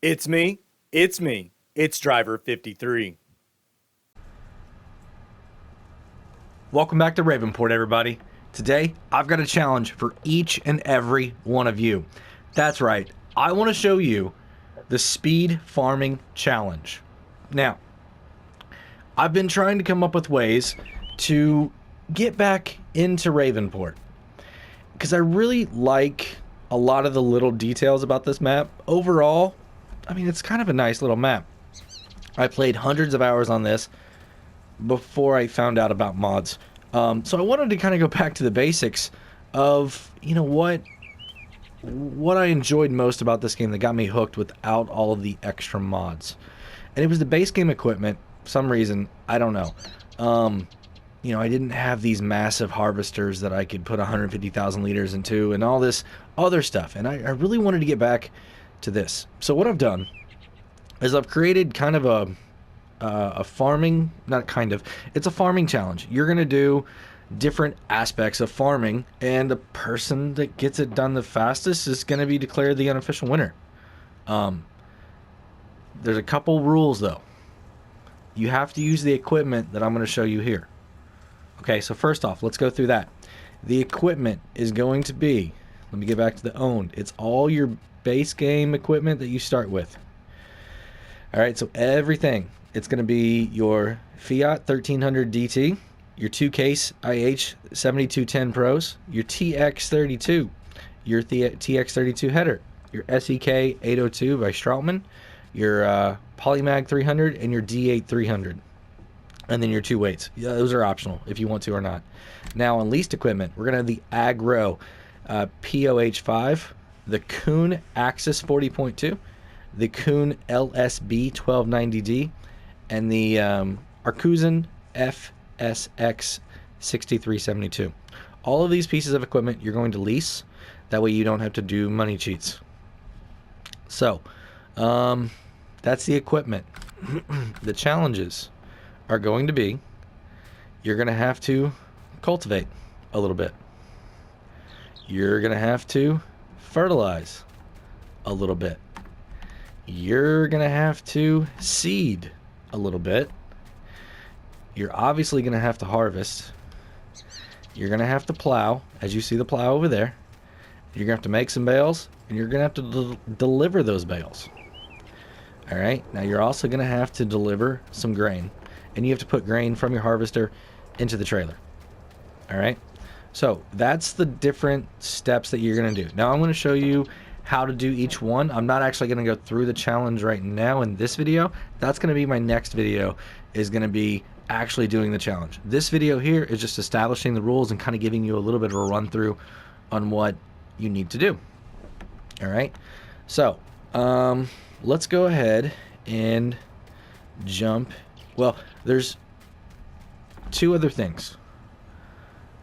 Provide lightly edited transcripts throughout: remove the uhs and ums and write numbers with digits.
It's me. It's me. It's Driver 53. Welcome back to Ravenport, everybody. Today, I've got a challenge for each and every one of you. That's right. I want to show you the Speed Farming Challenge. Now, I've been trying to come up with ways to get back into Ravenport because I really like a lot of the little details about this map. Overall, I mean, it's kind of a nice little map. I played hundreds of hours on this before I found out about mods. So I wanted to kind of go back to the basics of, what I enjoyed most about this game that got me hooked without all of the extra mods. And it was the base game equipment. For some reason, I don't know. I didn't have these massive harvesters that I could put 150,000 liters into and all this other stuff. And I really wanted to get back to this. So what I've done is I've created kind of a farming, not kind of, it's a farming challenge. You're going to do different aspects of farming, and the person that gets it done the fastest is going to be declared the unofficial winner. There's a couple rules, though. You have to use the equipment that I'm going to show you here. Okay, so first off, let's go through that. The equipment is going to be, let me get back to the owned. It's all your base game equipment that you start with. All right, so everything. It's going to be your Fiat 1300 DT, your 2-case IH 7210 Pros, your TX32, your TX32 header, your SEK 802 by Strautmann, your Polymag 300, and your D8 300. And then your two weights. Yeah, those are optional if you want to or not. Now on leased equipment, we're going to have the Agro POH5, the Kuhn Axis 40.2, the Kuhn LSB 1290D, and the Arcusen FSX 6372. All of these pieces of equipment you're going to lease. That way you don't have to do money cheats. So, that's the equipment. The challenges are going to be, you're going to have to cultivate a little bit. You're going to have to fertilize a little bit. You're going to have to seed a little bit. You're obviously going to have to harvest. You're going to have to plow, as you see the plow over there. You're going to have to make some bales, and you're going to have to deliver those bales. All right, now you're also going to have to deliver some grain, and you have to put grain from your harvester into the trailer. All right, so that's the different steps that you're going to do. Now I'm going to show you how to do each one. I'm not actually going to go through the challenge right now in this video. That's going to be my next video, is going to be actually doing the challenge. This video here is just establishing the rules and kind of giving you a little bit of a run through on what you need to do. All right, so let's go ahead and jump. Well, there's two other things.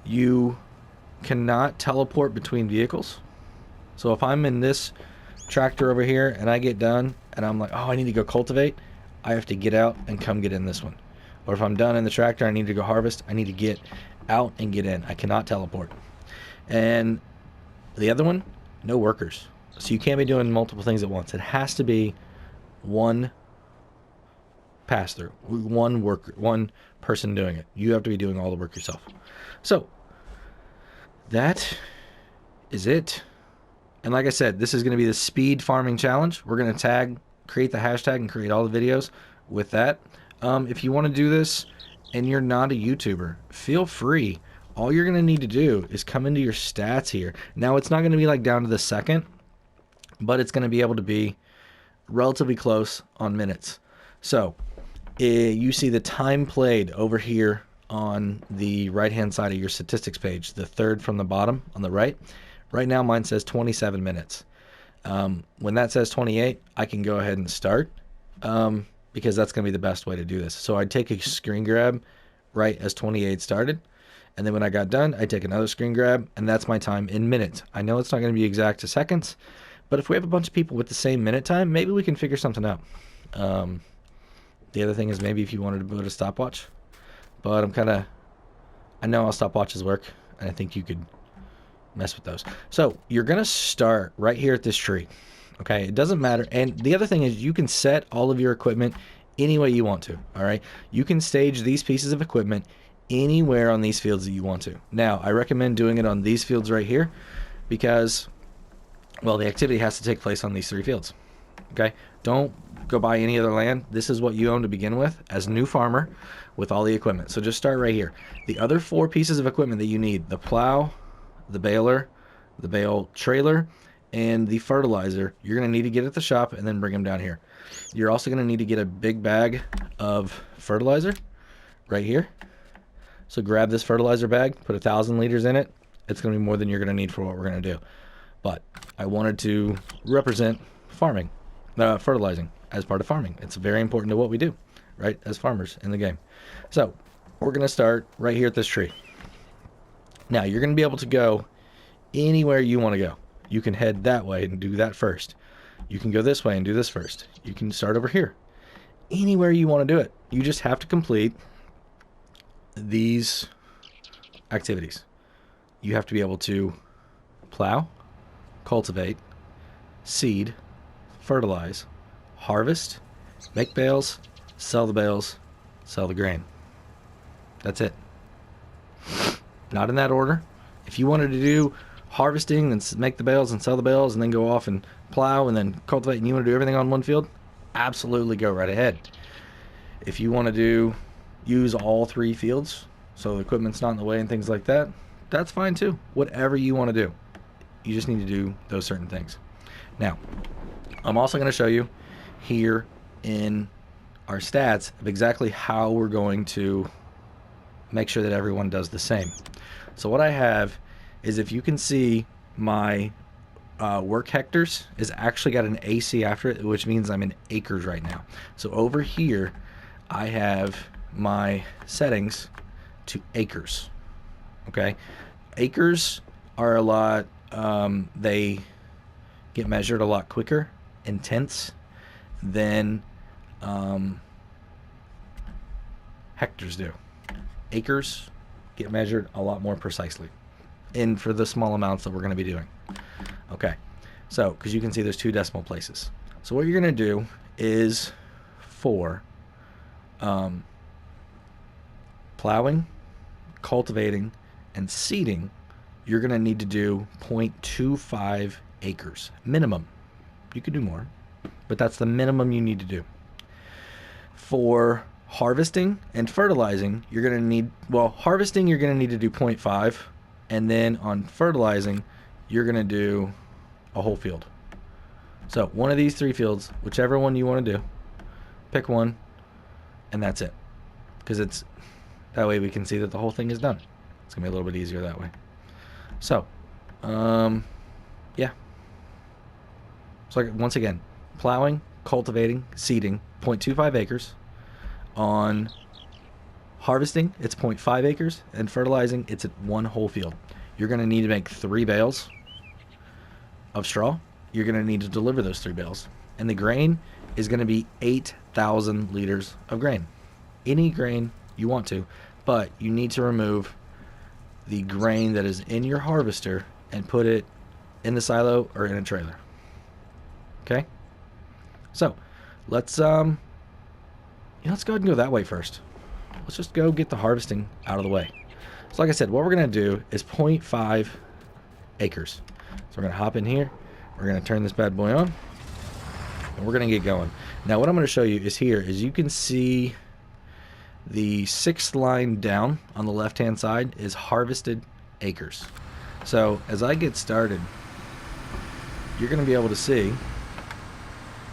You cannot teleport between vehicles. So if I'm in this tractor over here and I get done and I'm like, oh, I need to go cultivate, I have to get out and come get in this one. Or if I'm done in the tractor, I need to go harvest, I need to get out and get in. I cannot teleport. And the other one, no workers. So you can't be doing multiple things at once. It has to be one pass through, one worker, one person doing it. You have to be doing all the work yourself. So that is it. And like I said, this is going to be the Speed Farming Challenge. We're going to create the hashtag and create all the videos with that. If you want to do this and you're not a YouTuber, feel free. All you're going to need to do is come into your stats here. Now, it's not going to be like down to the second, but it's going to be able to be relatively close on minutes. So you see the time played over here on the right-hand side of your statistics page, the third from the bottom on the right. Right now, mine says 27 minutes. When that says 28, I can go ahead and start because that's going to be the best way to do this. So I'd take a screen grab right as 28 started. And then when I got done, I take another screen grab, and that's my time in minutes. I know it's not going to be exact to seconds, but if we have a bunch of people with the same minute time, maybe we can figure something out. The other thing is maybe if you wanted to put a stopwatch, but I know how stopwatches work, and I think you could mess with those. So you're going to start right here at this tree. Okay, it doesn't matter. And the other thing is you can set all of your equipment any way you want to. All right, you can stage these pieces of equipment anywhere on these fields that you want to. Now, I recommend doing it on these fields right here because, well, the activity has to take place on these 3 fields. Okay, don't go buy any other land. This is what you own to begin with as a new farmer with all the equipment. So just start right here. The other 4 pieces of equipment that you need: the plow, the baler, the bale trailer, and the fertilizer, you're going to need to get at the shop and then bring them down here. You're also going to need to get a big bag of fertilizer right here. So grab this fertilizer bag, put 1,000 liters in it. It's going to be more than you're going to need for what we're going to do. But I wanted to represent farming, fertilizing as part of farming. It's very important to what we do, right, as farmers in the game. So we're going to start right here at this tree. Now, you're going to be able to go anywhere you want to go. You can head that way and do that first. You can go this way and do this first. You can start over here. Anywhere you want to do it. You just have to complete these activities. You have to be able to plow, cultivate, seed, fertilize, harvest, make bales, sell the bales, sell the grain. That's it. Not in that order. If you wanted to do harvesting, then make the bales and sell the bales, and then go off and plow and then cultivate, and you want to do everything on one field, absolutely go right ahead. If you want to use all 3 fields so the equipment's not in the way and things like that, that's fine too. Whatever you want to do, you just need to do those certain things. Now, I'm also going to show you here in our stats of exactly how we're going to make sure that everyone does the same. So what I have is, if you can see, my work hectares is actually got an AC after it, which means I'm in acres right now. So over here, I have my settings to acres. Okay, acres are a lot, they get measured a lot quicker, intense, than hectares do. Acres get measured a lot more precisely, and for the small amounts that we're going to be doing. Okay, so because you can see there's 2 decimal places. So what you're going to do is, for plowing, cultivating, and seeding, you're going to need to do 0.25 acres minimum. You could do more, but that's the minimum you need to do. For harvesting and fertilizing, you're going to need, well, harvesting you're going to need to do 0.5, and then on fertilizing you're going to do a whole field. So one of these 3 fields, whichever one you want to do, pick one, and that's it. Because it's that way we can see that the whole thing is done. It's gonna be a little bit easier that way. So yeah, so once again, plowing, cultivating, seeding, 0.25 acres. On harvesting, it's 0.5 acres, and fertilizing, it's at 1 whole field. You're going to need to make 3 bales of straw. You're going to need to deliver those 3 bales, and the grain is going to be 8,000 liters of grain. Any grain you want to, but you need to remove the grain that is in your harvester and put it in the silo or in a trailer. Okay, so let's let's go ahead and go that way first. Let's just go get the harvesting out of the way. So like I said, what we're going to do is 0.5 acres. So we're going to hop in here. We're going to turn this bad boy on, and we're going to get going. Now what I'm going to show you is here is you can see the 6th line down on the left hand side is harvested acres. So as I get started, you're going to be able to see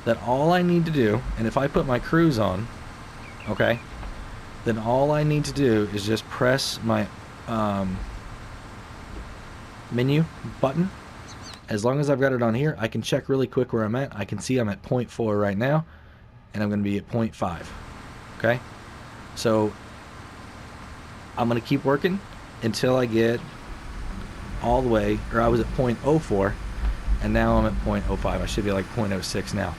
that all I need to do, and if I put my cruise on, okay, then all I need to do is just press my menu button. As long as I've got it on here, I can check really quick where I'm at. I can see I'm at 0.4 right now, and I'm going to be at 0.5. Okay, so I'm going to keep working until I get all the way, or I was at 0.04, and now I'm at 0.05. I should be like 0.06 now.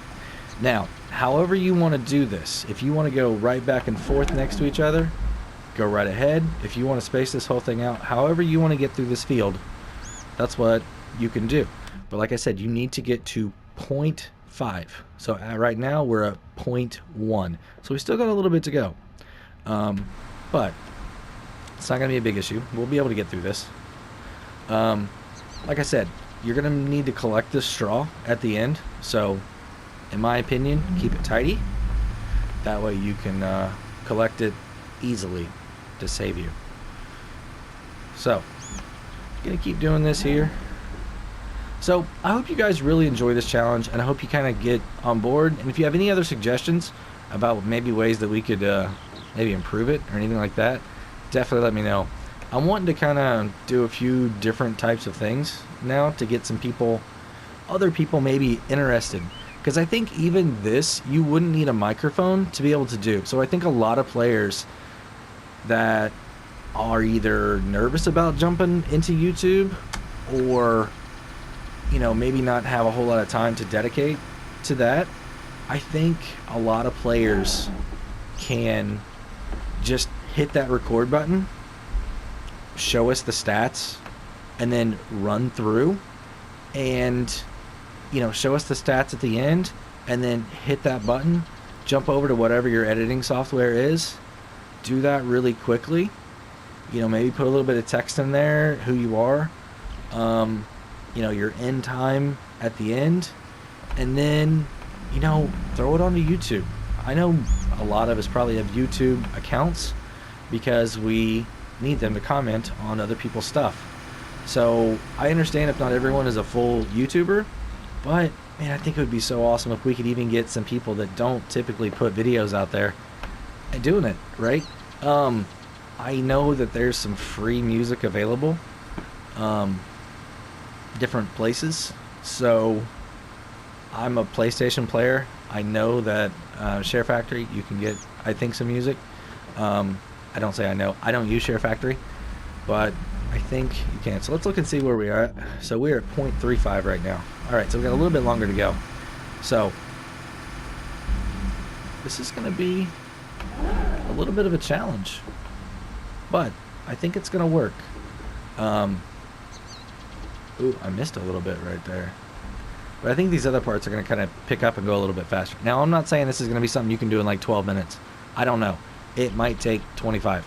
Now, however you want to do this, if you want to go right back and forth next to each other, go right ahead. If you want to space this whole thing out, however you want to get through this field, that's what you can do. But like I said, you need to get to 0.5. So right now we're at 0.1. So we still got a little bit to go. But it's not going to be a big issue. We'll be able to get through this. Like I said, you're going to need to collect this straw at the end. So, in my opinion, keep it tidy. That way you can collect it easily to save you. So, going to keep doing this here. So, I hope you guys really enjoy this challenge, and I hope you kind of get on board. And if you have any other suggestions about maybe ways that we could maybe improve it or anything like that, definitely let me know. I'm wanting to kind of do a few different types of things now to get some people, other people maybe interested. Because I think even this, you wouldn't need a microphone to be able to do. So I think a lot of players that are either nervous about jumping into YouTube or, you know, maybe not have a whole lot of time to dedicate to that. I think a lot of players can just hit that record button, show us the stats, and then run through and, you know, show us the stats at the end, and then hit that button, jump over to whatever your editing software is, do that really quickly, you know, maybe put a little bit of text in there, who you are, you know, your end time at the end, and then, you know, throw it onto YouTube. I know a lot of us probably have YouTube accounts because we need them to comment on other people's stuff. So I understand if not everyone is a full YouTuber, but man, I think it would be so awesome if we could even get some people that don't typically put videos out there and doing it, right? I know that there's some free music available, different places. So I'm a PlayStation player. I know that Share Factory, you can get, I think, some music. I don't say I know. I don't use Share Factory, but I think you can. So let's look and see where we are at. So we're at 0.35 right now. All right, so we've got a little bit longer to go. So this is going to be a little bit of a challenge, but I think it's going to work. Ooh, I missed a little bit right there. But I think these other parts are going to kind of pick up and go a little bit faster. Now, I'm not saying this is going to be something you can do in like 12 minutes. I don't know. It might take 25.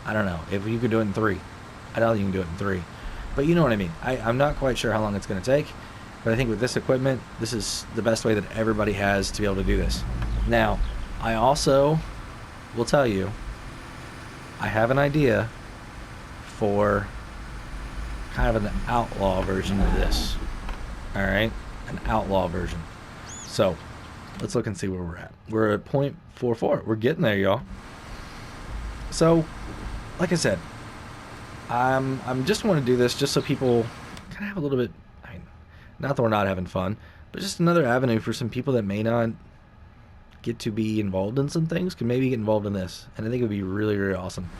I don't know. If you could do it in 3. I doubt you can do it in 3. But you know what I mean. I'm not quite sure how long it's going to take. But I think with this equipment, this is the best way that everybody has to be able to do this. Now, I also will tell you, I have an idea for kind of an outlaw version of this. Alright? An outlaw version. So, let's look and see where we're at. We're at 0.44. We're getting there, y'all. So, like I said, I'm just want to do this just so people kind of have a little bit, I mean, not that we're not having fun, but just another avenue for some people that may not get to be involved in some things can maybe get involved in this. And I think it would be really, really awesome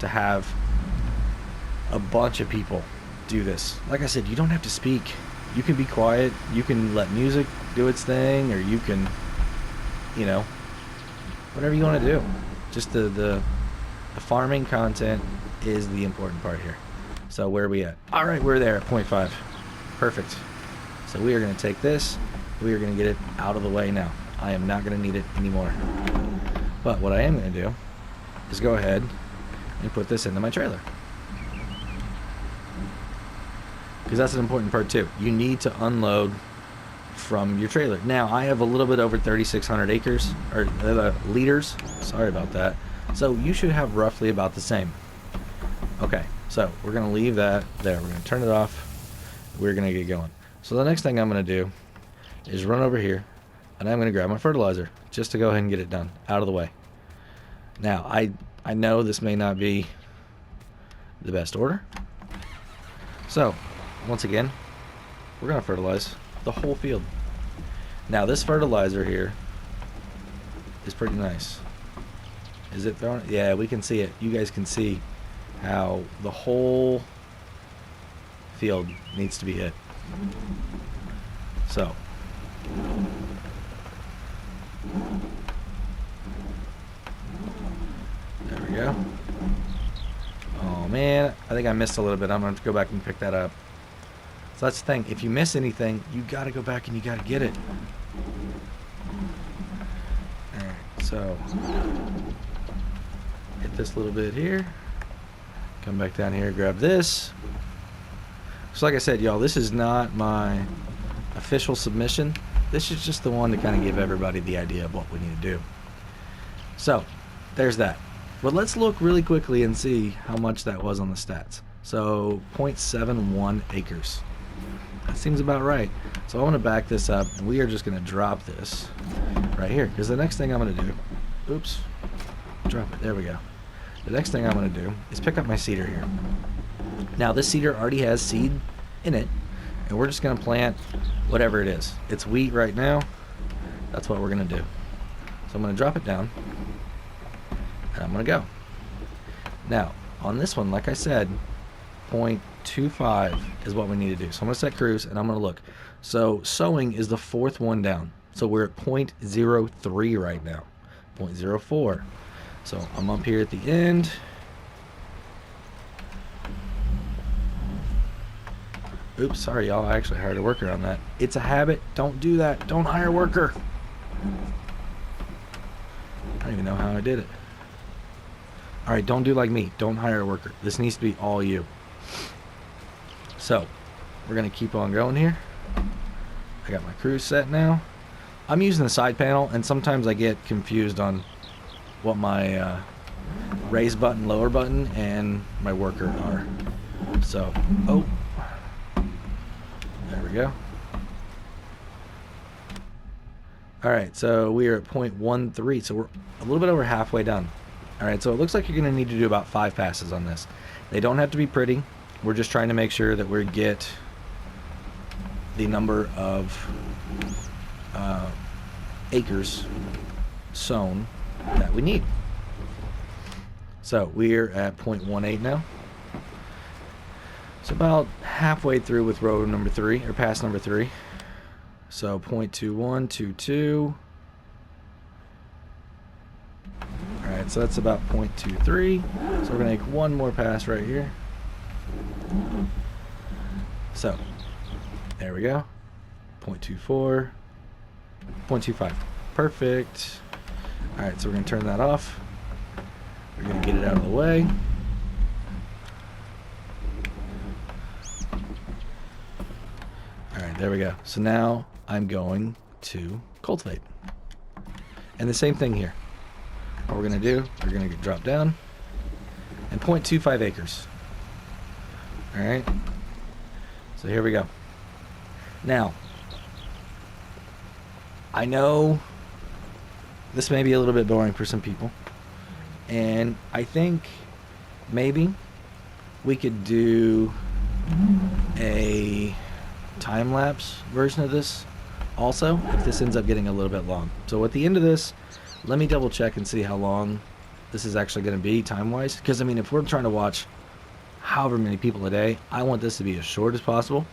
to have a bunch of people do this. Like I said, you don't have to speak. You can be quiet. You can let music do its thing, or you can, you know, whatever you want to do. Just the farming content is the important part here. So where are we at? All right, we're there at 0.5. Perfect. So we are going to take this. We are going to get it out of the way now. I am not going to need it anymore. But what I am going to do is go ahead and put this into my trailer. Because that's an important part too. You need to unload from your trailer. Now, I have a little bit over 3,600 acres, or liters. Sorry about that. So you should have roughly about the same. Okay, so we're going to leave that there. We're going to turn it off. We're going to get going. So the next thing I'm going to do is run over here, and I'm going to grab my fertilizer just to go ahead and get it done, out of the way. Now, I know this may not be the best order. So, once again, we're going to fertilize the whole field. Now, this fertilizer here is pretty nice. Is it throwing? Yeah, we can see it. You guys can see how the whole field needs to be hit. So, there we go. Oh man, I think I missed a little bit. I'm going to have to go back and pick that up. So that's the thing. If you miss anything, you got to go back and you got to get it. Alright, so hit this little bit here. Come back down here, grab this. So like I said, y'all, this is not my official submission. This is just the one to kind of give everybody the idea of what we need to do. So, there's that. But let's look really quickly and see how much that was on the stats. So, 0.71 acres. That seems about right. So I want to back this up, and we are just going to drop this right here. Because the next thing I'm going to do... Oops. Drop it. There we go. The next thing I'm going to do is pick up my seeder here. Now, this seeder already has seed in it, and we're just going to plant whatever it is. It's wheat right now. That's what we're going to do. So I'm going to drop it down, and I'm going to go. Now, on this one, like I said, 0.25 is what we need to do. So I'm going to set cruise, and I'm going to look. So sowing is the fourth one down. So we're at 0.03 right now. 0.04. So I'm up here at the end. Oops, sorry y'all, I actually hired a worker on that. It's a habit. Don't do that. Don't hire a worker. I don't even know how I did it. Alright, don't do like me. Don't hire a worker. This needs to be all you. So, we're going to keep on going here. I got my cruise set now. I'm using the side panel, and sometimes I get confused on what my raise button, lower button, and my worker are. So, oh. There we go. Alright, so we are at 0.13, so we're a little bit over halfway done. Alright, so it looks like you're going to need to do about 5 passes on this. They don't have to be pretty. We're just trying to make sure that we get the number of acres sown that we need. So we're at 0.18 now. So about halfway through with row number 3, or pass number 3. So 0.21, 22. Alright, so that's about 0.23. So we're going to make one more pass right here. So, there we go. 0.24. 0.25. Perfect. Alright, so we're going to turn that off. We're going to get it out of the way. Alright, there we go. So now I'm going to cultivate. And the same thing here. What we're going to do, we're going to drop down. And 0.25 acres. Alright. So here we go. Now, I know this may be a little bit boring for some people. And I think maybe we could do a time-lapse version of this also, if this ends up getting a little bit long. So at the end of this, let me double check and see how long this is actually going to be time-wise. Because, I mean, if we're trying to watch however many people a day, I want this to be as short as possible,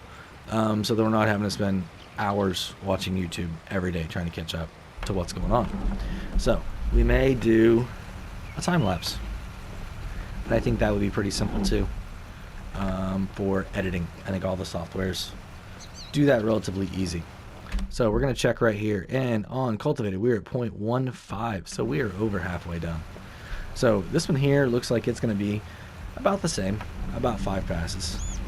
so that we're not having to spend hours watching YouTube every day trying to catch up to what's going on. So we may do a time-lapse, and I think that would be pretty simple too, for editing. I think all the softwares do that relatively easy. So we're going to check right here, and on Cultivated we're at 0.15, so we are over halfway done. So this one here looks like it's going to be about the same, about 5 passes.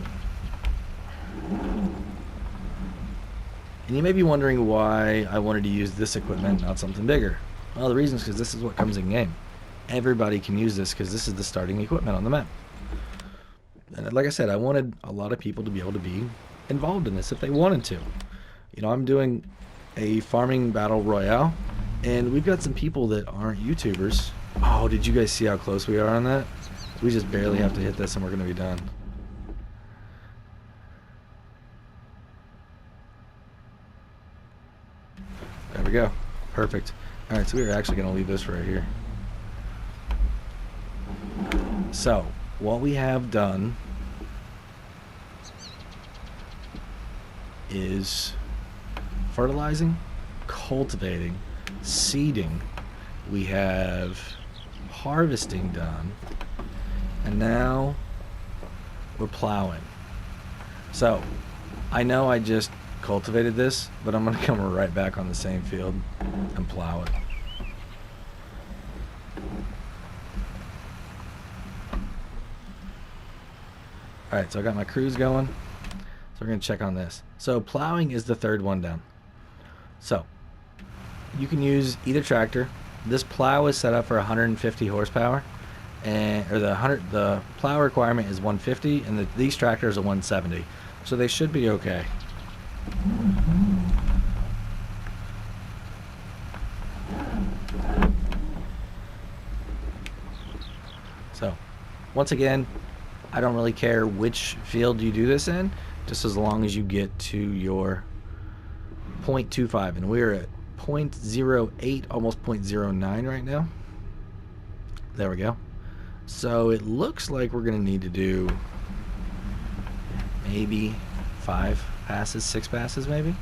And you may be wondering why I wanted to use this equipment, not something bigger. Well, the reason is because this is what comes in game. Everybody can use this because this is the starting equipment on the map. And like I said, I wanted a lot of people to be able to be involved in this if they wanted to. You know, I'm doing a farming battle royale, and we've got some people that aren't YouTubers. Oh, did you guys see how close we are on that? We just barely have to hit this and we're going to be done. There we go. Perfect. Alright, so we're actually going to leave this right here. So, what we have done is fertilizing, cultivating, seeding. We have harvesting done. And now we're plowing. So I know I just cultivated this, but I'm going to come right back on the same field and plow it. Alright, so I got my crews going. So we're going to check on this. So plowing is the third one down. So you can use either tractor. This plow is set up for 150 horsepower, and the plow requirement is 150, and these tractors are 170. So they should be okay. So once again, I don't really care which field you do this in, just as long as you get to your 0.25, and we're at 0.08, almost 0.09 right now. There we go. So it looks like we're going to need to do maybe 5 passes, 6 passes maybe.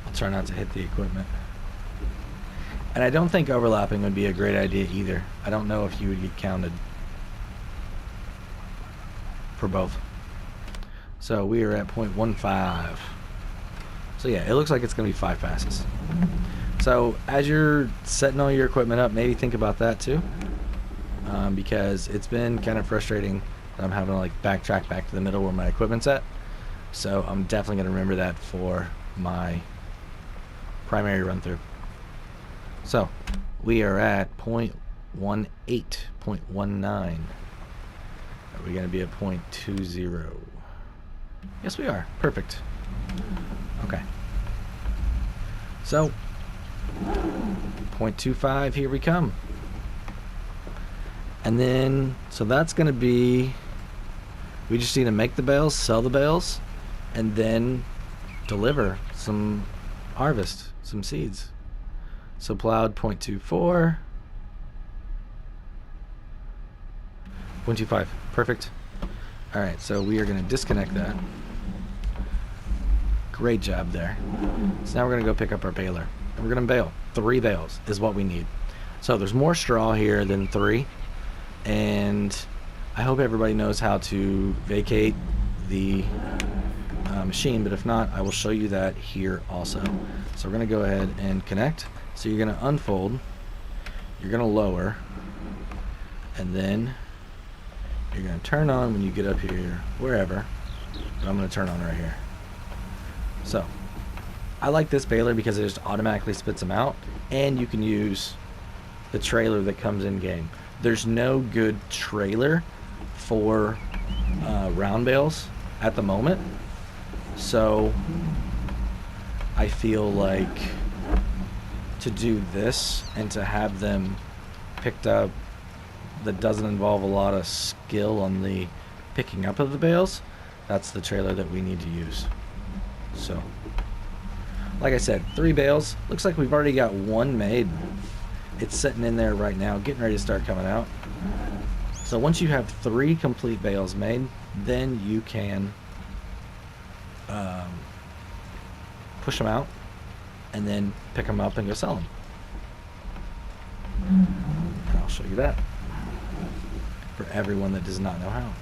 I'll try not to hit the equipment. And I don't think overlapping would be a great idea either. I don't know if you would get counted for both. So we are at 0.15. So yeah, it looks like it's going to be 5 passes. So as you're setting all your equipment up, maybe think about that too. Because it's been kind of frustrating that I'm having to like backtrack back to the middle where my equipment's at. So I'm definitely going to remember that for my primary run through. So we are at 0.18, 0.19. Are we going to be at 0.20? Yes, we are. Perfect. Okay. So 0.25, here we come. And then, so that's going to be, we just need to make the bales, sell the bales, and then deliver some harvest, some seeds. So plowed 0.24, 0.25, perfect. All right, so we are going to disconnect that. Great job there. So now we're going to go pick up our baler. And we're going to bale. 3 bales is what we need. So there's more straw here than 3. And I hope everybody knows how to vacate the machine, but if not, I will show you that here also. So we're going to go ahead and connect. So you're going to unfold, you're going to lower, and then you're going to turn on when you get up here, wherever, but I'm going to turn on right here. So I like this baler because it just automatically spits them out, and you can use the trailer that comes in game. There's no good trailer for round bales at the moment, so I feel like to do this and to have them picked up that doesn't involve a lot of skill on the picking up of the bales, that's the trailer that we need to use. So like I said, 3 bales. Looks like we've already got 1 made. It's sitting in there right now, getting ready to start coming out. So once you have 3 complete bales made, then you can push them out and then pick them up and go sell them. And I'll show you that for everyone that does not know how.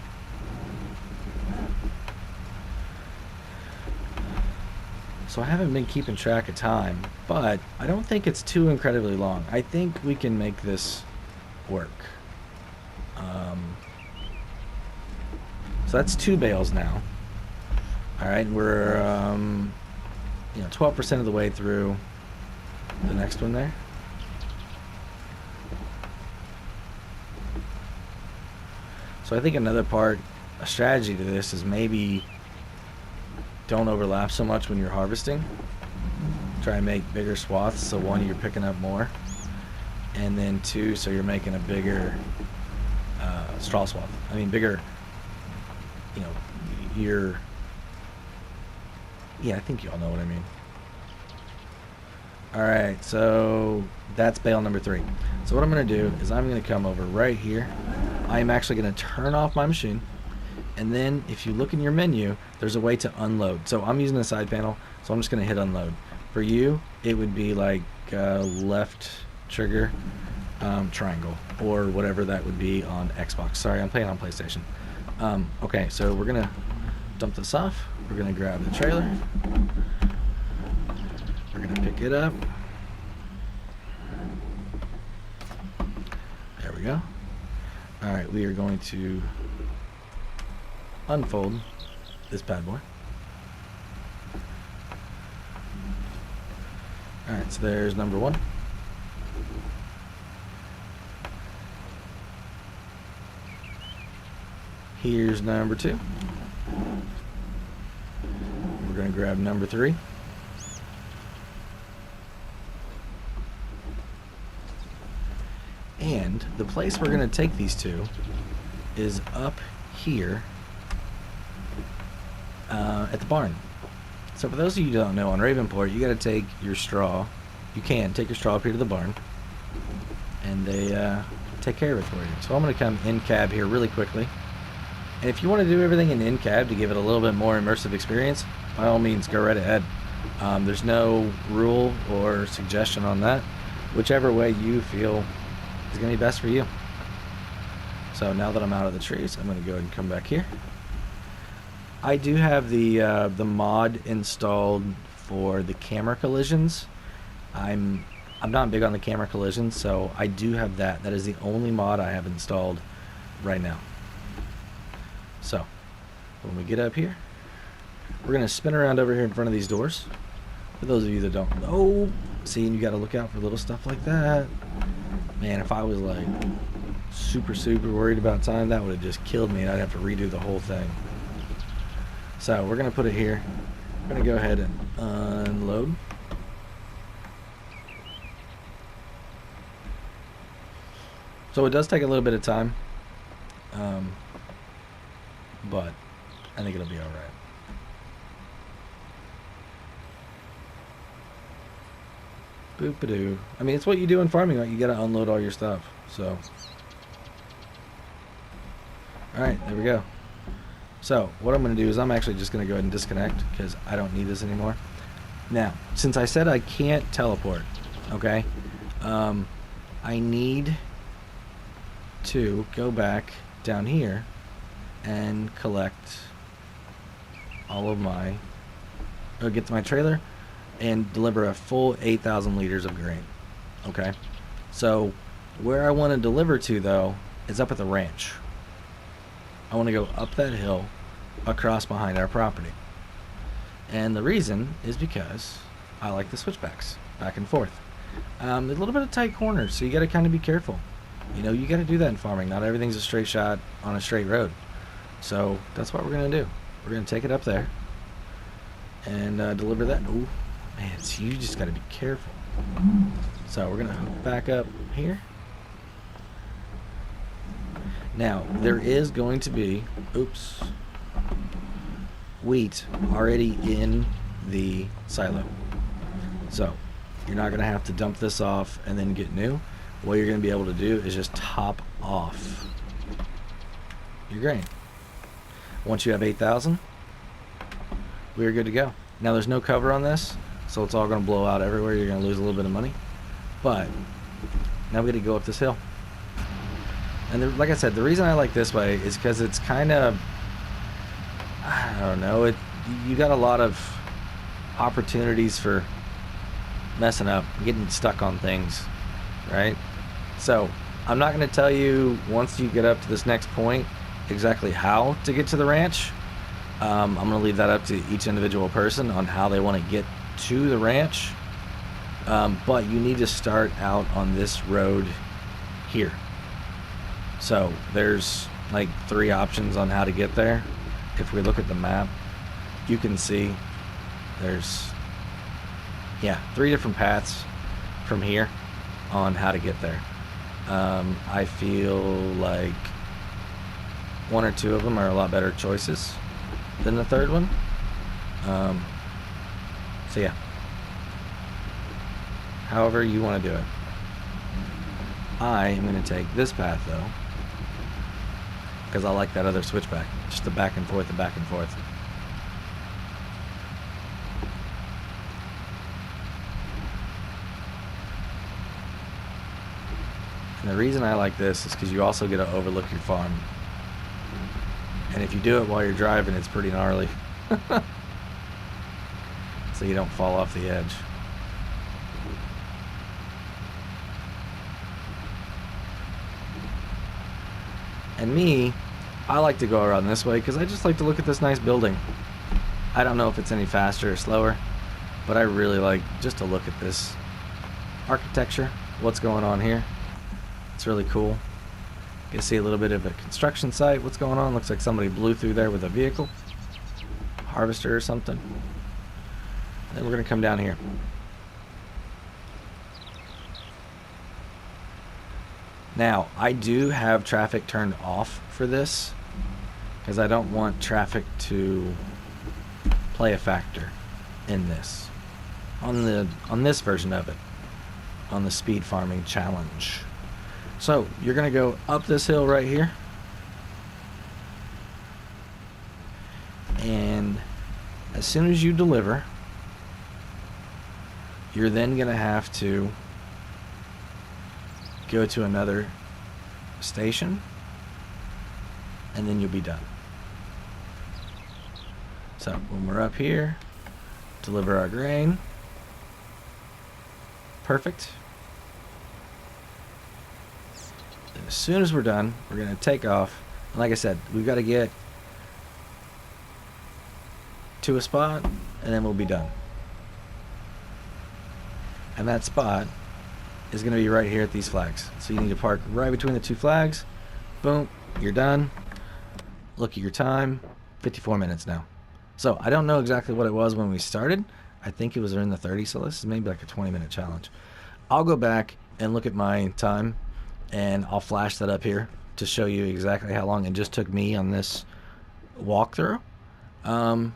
So I haven't been keeping track of time, but I don't think it's too incredibly long. I think we can make this work. So that's 2 bales now. All right, we're 12% of the way through the next one there. So I think another part, a strategy to this is maybe don't overlap so much when you're harvesting. Try and make bigger swaths, so 1, you're picking up more, and then 2, so you're making a bigger straw swath. I mean bigger, I think you all know what I mean. Alright, so that's bale number 3. So what I'm going to do is I'm going to come over right here. I am actually going to turn off my machine, and then if you look in your menu, there's a way to unload. So I'm using the side panel, so I'm just going to hit unload. For you, it would be like left trigger, triangle, or whatever that would be on Xbox. Sorry, I'm playing on PlayStation. Okay, so we're gonna dump this off. We're gonna grab the trailer. We're gonna pick it up. There we go. All right, we are going to unfold this bad boy. All right, so there's number one. Here's number two. We're going to grab number three. And the place we're going to take these to is up here at the barn. So for those of you who don't know, on Ravenport, you got to take your straw. You can take your straw up here to the barn, and they take care of it for you. So I'm going to come in cab here really quickly. And if you want to do everything in in-cab to give it a little bit more immersive experience, by all means, go right ahead. There's no rule or suggestion on that. Whichever way you feel is going to be best for you. So now that I'm out of the trees, I'm going to go ahead and come back here. I do have the mod installed for the camera collisions. I'm not big on the camera collisions, so I do have that. That is the only mod I have installed right now. So, when we get up here, we're going to spin around over here in front of these doors. For those of you that don't know, see, you got to look out for little stuff like that. Man, if I was like super worried about time, that would have just killed me, and I'd have to redo the whole thing. So, we're going to put it here. We're going to go ahead and unload. So, it does take a little bit of time. But I think it'll be alright. Boop-a-doo. I mean, it's what you do in farming, right? You gotta unload all your stuff, so. Alright, there we go. So, what I'm gonna do is I'm actually just gonna go ahead and disconnect, because I don't need this anymore. Now, since I said I can't teleport, okay, I need to go back down here and collect all of my, get to my trailer and deliver a full 8,000 liters of grain. Okay, so where I want to deliver to though is up at the ranch. I want to go up that hill across behind our property, and the reason is because I like the switchbacks back and forth. A little bit of tight corners, so you got to kind of be careful. You know, you got to do that in farming. Not everything's a straight shot on a straight road. So that's what we're going to do. We're going to take it up there and deliver that. Oh, man, so you just got to be careful. So we're going to hook back up here. Now, there is going to be, oops, wheat already in the silo. So you're not going to have to dump this off and then get new. What you're going to be able to do is just top off your grain. Once you have 8,000, we're good to go. Now there's no cover on this, so it's all going to blow out everywhere. You're going to lose a little bit of money. But now we got to go up this hill. And like I said, the reason I like this way is because it's kind of, I don't know, you got a lot of opportunities for messing up, getting stuck on things, right? So I'm not going to tell you once you get up to this next point exactly how to get to the ranch. I'm going to leave that up to each individual person on how they want to get to the ranch. But you need to start out on this road here. So there's like 3 options on how to get there. If we look at the map, you can see there's 3 different paths from here on how to get there. I feel like 1 or 2 of them are a lot better choices than the 3rd one. So yeah, however you want to do it. I am going to take this path though, because I like that other switchback, just the back and forth, the back and forth. And the reason I like this is because you also get to overlook your farm. And if you do it while you're driving, it's pretty gnarly. So you don't fall off the edge. And me, I like to go around this way because I just like to look at this nice building. I don't know if it's any faster or slower, but I really like just to look at this architecture, what's going on here. It's really cool. You can see a little bit of a construction site. What's going on? Looks like somebody blew through there with a vehicle. Harvester or something. And then we're going to come down here. Now, I do have traffic turned off for this because I don't want traffic to play a factor in this. On this version of it, on the speed farming challenge. So, you're going to go up this hill right here. And as soon as you deliver, you're then going to have to go to another station, and then you'll be done. So when we're up here, deliver our grain. Perfect. And as soon as we're done, we're going to take off. And like I said, we've got to get to a spot, and then we'll be done. And that spot is going to be right here at these flags. So you need to park right between the two flags. Boom, you're done. Look at your time, 54 minutes now. So I don't know exactly what it was when we started. I think it was in the 30s, so this is maybe like a 20-minute challenge. I'll go back and look at my time, and I'll flash that up here to show you exactly how long it just took me on this walkthrough. And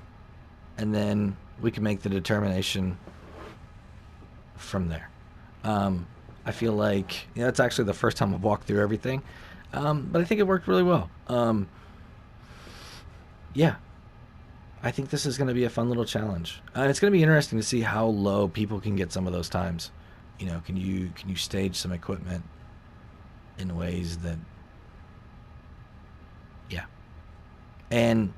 then we can make the determination from there. I feel like it's actually the first time I've walked through everything, but I think it worked really well. Yeah, I think this is going to be a fun little challenge, and it's going to be interesting to see how low people can get some of those times. You know, can you stage some equipment in ways that, yeah, and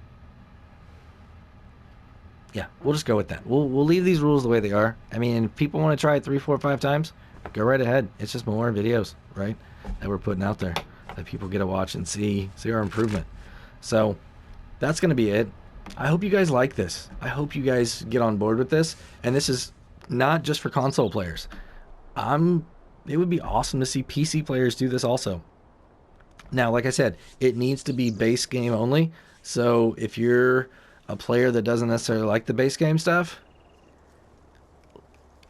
yeah, we'll just go with that. We'll leave these rules the way they are. I mean, if people want to try it 3, 4, 5 times, go right ahead. It's just more videos, right, that we're putting out there that people get to watch and see our improvement. So that's going to be it. I hope you guys like this. I hope you guys get on board with this. And this is not just for console players. It would be awesome to see PC players do this also. Now, like I said, it needs to be base game only. So if you're a player that doesn't necessarily like the base game stuff,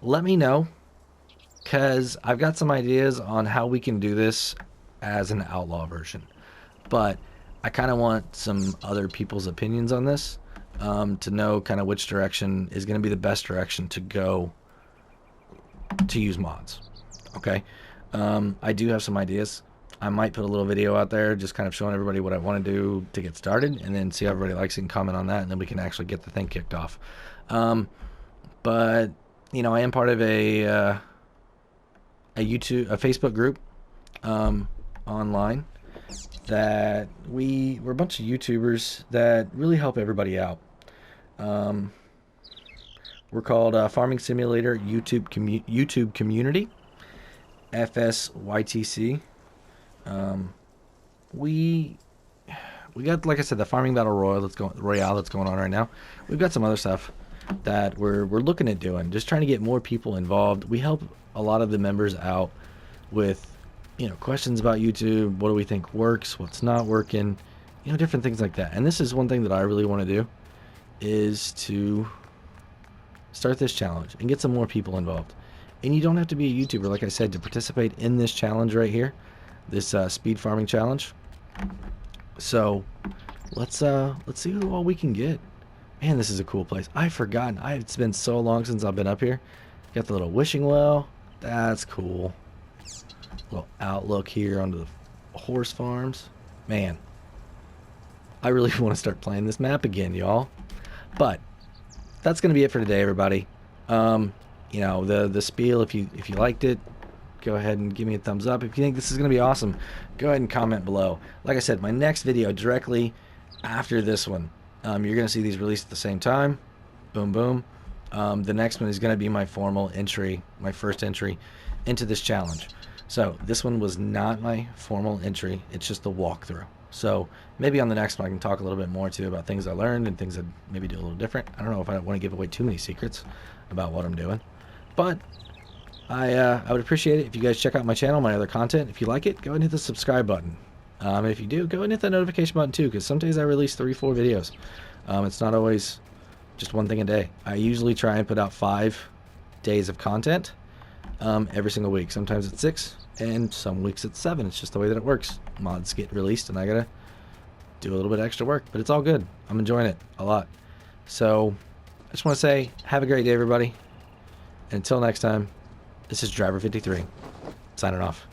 let me know, because I've got some ideas on how we can do this as an outlaw version. But I kind of want some other people's opinions on this, to know kind of which direction is going to be the best direction to go to use mods. Okay, I do have some ideas. I might put a little video out there just kind of showing everybody what I want to do to get started, and then see how everybody likes it and comment on that, and then we can actually get the thing kicked off. But you know, I am part of a Facebook group online that we're a bunch of YouTubers that really help everybody out. We're called Farming Simulator YouTube Community, FSYTC. We got, like I said, the Farming Battle Royale that's going on right now. We've got some other stuff that we're looking at doing, just trying to get more people involved. We help a lot of the members out with, you know, questions about YouTube. What do we think works? What's not working? You know, different things like that. And this is one thing that I really want to do, is to start this challenge and get some more people involved. And you don't have to be a YouTuber, like I said, to participate in this challenge right here, this speed farming challenge. So let's see who all we can get. Man, this is a cool place. I've forgotten. It's been so long since I've been up here. Got the little wishing well. That's cool. Little outlook here onto the horse farms. Man, I really want to start playing this map again, y'all. But that's gonna be it for today, everybody. You know, the spiel, if you liked it, go ahead and give me a thumbs up. If you think this is going to be awesome, go ahead and comment below. Like I said, my next video directly after this one, you're going to see these released at the same time. Boom, boom. The next one is going to be my formal entry, my first entry into this challenge. So this one was not my formal entry. It's just a walkthrough. So maybe on the next one I can talk a little bit more too about things I learned and things I maybe do a little different. I don't know if I want to give away too many secrets about what I'm doing, but I would appreciate it if you guys check out my channel, my other content. If you like it, go ahead and hit the subscribe button. If you do, go ahead and hit that notification button too, because some days I release 3-4 videos. It's not always just one thing a day. I usually try and put out 5 days of content every single week. Sometimes it's 6, and some weeks it's 7. It's just the way that it works. Mods get released, and I gotta do a little bit extra work, but it's all good. I'm enjoying it a lot. So I just want to say, have a great day, everybody. And until next time, this is Driver 53 signing off.